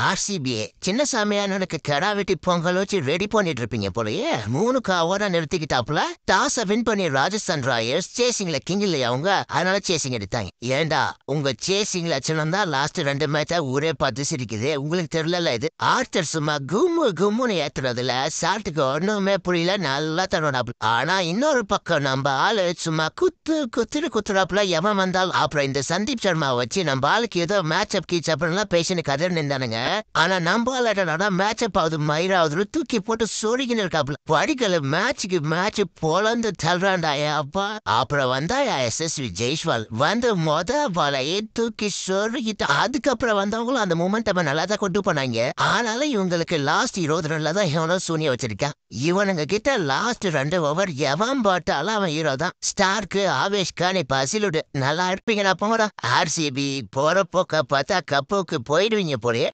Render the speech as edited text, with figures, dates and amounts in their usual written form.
ஆர்சிபியே சின்னசாமியா எனக்கு கெடா வெட்டி பொங்கல் வச்சு ரெடி பண்ணிட்டு இருப்பீங்க போலயே 3 ஓவரா நிறுத்திக்கிட்டாப்புல டாஸ வின் பண்ணி ராஜஸ்தான் ராயல்ஸ் சேசிங்ல கிங் இல்லையா அவங்க அதனால சேசிங் எடுத்தாங்க. ஏண்டா உங்க சேசிங் லட்சணம் தான் லாஸ்ட் 2 மேட்சா ஊரே பார்த்து சிரிக்குது. உங்களுக்கு தெரியல இது ஆர்ச்சர் சும்மா கும்முன்னு ஏத்துறதுல சால்ட்டுக்கு ஒண்ணுமே புரியல. நல்லா தருவாப்புல. ஆனா இன்னொரு பக்கம் நம்ம ஆளு சும்மா குத்துறாப்புல எவன் வந்தாலும். அப்புறம் இந்த சந்தீப் சர்மா வச்சு நம்ம ஆளுக்கு ஏதோ மேட்ச் அப் கீச் அப்புறம் பேஷன் கதை நின்றானுங்க. ஆனா நம்பால மேட்சப் ஆகுது மயிராவது தூக்கி போட்டு சொருகின்னு இருக்காப்புல. படிக்கல மேட்ச் பொலந்து தள்ளுறாண்டாயா அப்பா. அப்புறம் வந்தாயா SSV ஜெய்ஸ்வால் வந்து பாலையே தூக்கி சொருகிட்டு அதுக்கப்புறம் வந்தவங்களும் அந்த மூமெண்ட் நல்லா தான் கொண்டு போனாங்க. ஆனாலும் இவங்களுக்கு லாஸ்ட் 20 ரன்ல தான் எவனோ சூனிய வச்சிருக்கான். இவனுங்க கிட்ட லாஸ்ட் 2 ஓவர் எவன் பாட்டாலும் அவன் ஹீரோ தான். ஸ்டார்க்கு ஆவேஷ் கான் இப்ப அசிலுடு நல்லா இருப்பீங்கடா போங்கடா. RCB போற போக்க பார்த்தா கப்புக்கு போயிடுவீங்க போலயே.